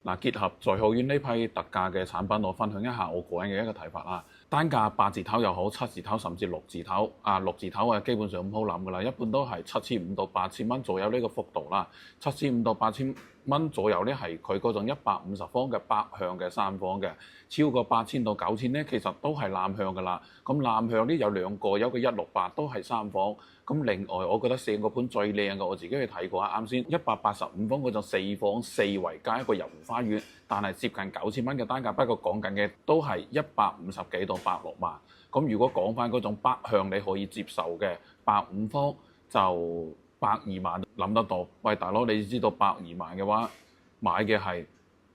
嗱，結合在浩苑呢批特價嘅產品，我分享一下我個人嘅一個睇法啦。單價8字頭又好，7字頭甚至6字頭，6字頭啊基本上唔好諗噶啦，一般都係7500到8000蚊左右呢個幅度啦。7500到8000蚊左右呢係佢嗰種150方嘅北向嘅三房嘅，超過8000到9000呢其實都係南向噶啦。咁南向呢有兩個，有個168都係三房。咁另外我覺得成個盤最靚嘅，我自己去睇過啱先185方嗰種4房4圍加一個入湖花園，但係接近9000蚊嘅單價，不過講緊嘅都係150幾到160萬。咁如果講翻嗰種北向你可以接受嘅85方就120萬諗得到。喂大佬，你知道120萬嘅話買嘅係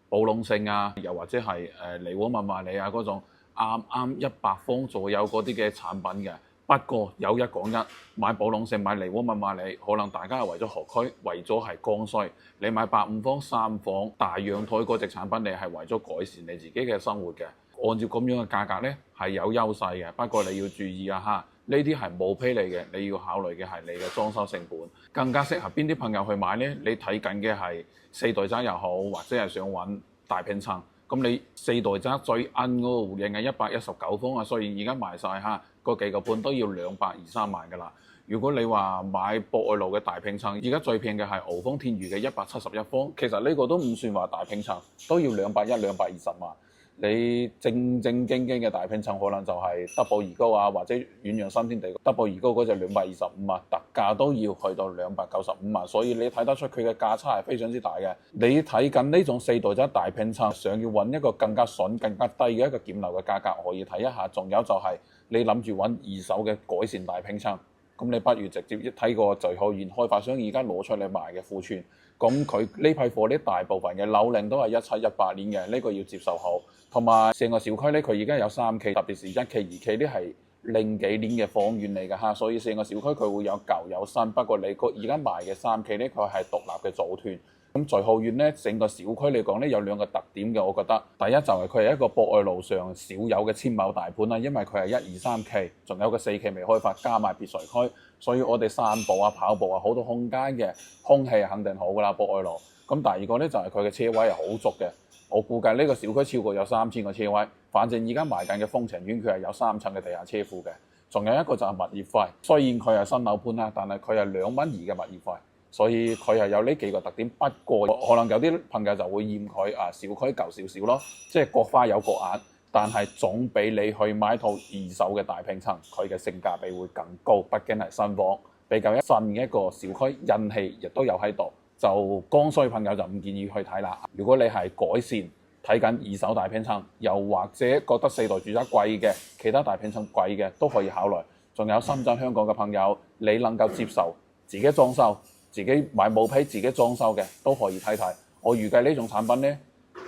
寶龍盛啊，又或者係利和文華里啊嗰種啱啱100方左右嗰啲嘅產品嘅。不過有一講一，買寶龍盛買利和文華里，可能大家係為咗學區，為咗係剛需。你買85方三房大陽台嗰隻產品，你係為咗改善你自己嘅生活嘅。按照咁樣嘅價格呢，係有優勢嘅。不過你要注意啊嚇，呢啲係冇批你嘅，你要考慮嘅係你嘅裝修成本。更加適合邊啲朋友去買呢？你睇緊嘅係4代宅又好，或者係想揾大平層。咁你4代宅最奀嗰個戶型係119方啊，雖然而家賣晒嚇，個幾個盤都要223萬㗎啦。如果你話買博愛路嘅大平層，而家最平嘅係豪豐天頤嘅171方，其實呢個都唔算話大平層，都要210、220萬。你正正經經嘅大平層可能就係德寶怡高啊，或者遠洋新天地德寶怡高嗰隻225萬，特價都要去到295萬，所以你睇得出佢嘅價差係非常之大嘅。你睇緊呢種4代宅大平層，想要揾一個更加筍、更加低嘅一個檢樓嘅價格，可以睇一下。仲有就係你諗住揾二手嘅改善大平層，咁你不如直接一睇個在浩苑開發商而家攞出嚟賣嘅庫存，咁佢呢批貨呢大部分嘅樓齡都係17、18年嘅，呢個要接受好。同埋成個小區呢，佢而家有3期，特別是1期、2期呢係零幾年嘅房源嚟㗎嚇，所以成個小區佢會有舊有新。不過你個而家賣嘅3期呢，佢係獨立嘅組團。咁在浩苑呢，整個小區嚟講呢，有2個特點嘅，我覺得第一就係佢係一個博愛路上少有嘅千畝大盤啦，因為佢係1、2、3期，仲有個4期未開發，加埋別墅區，所以我哋散步啊、跑步啊好多空間嘅，空氣肯定好㗎啦，博愛路。咁第二個呢，就係佢嘅車位係好足嘅。我估計呢個小區超過有3000個車位，反正而家賣緊嘅豐城苑佢係有3層嘅地下車庫嘅。仲有一個就係物業費，雖然佢係新樓盤啦，但係佢係2蚊2嘅物業費，所以佢係有呢幾個特點。不過可能有啲朋友就會嫌佢小區舊少少咯，即係各花有各眼，但係總比你去買套二手嘅大平層，佢嘅性價比會更高。畢竟係新房，比較新嘅一個小區，人氣亦都有喺度。就剛需朋友就唔建議去睇啦。如果你係改善睇緊二手大平層，又或者覺得4代住宅貴嘅，其他大平層貴嘅都可以考慮。仲有深圳、香港嘅朋友，你能夠接受自己裝修、自己買冇批自己裝修嘅都可以睇睇。我預計呢種產品呢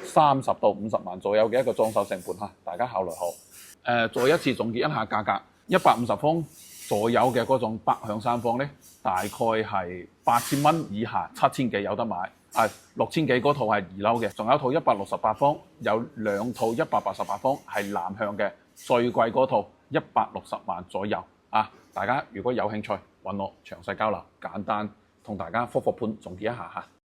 ，30到50萬左右嘅一個裝修成本嚇，大家考慮好。再一次總結一下價格，150方左右嘅嗰種北向三房呢，大概係8000蚊以下，7000幾有得買。6000幾嗰套係2樓嘅，仲有一套168方，有2套188方係南向嘅，最貴嗰套160萬左右。大家如果有興趣揾我詳細交流，簡單同大家復盤總結一下嚇。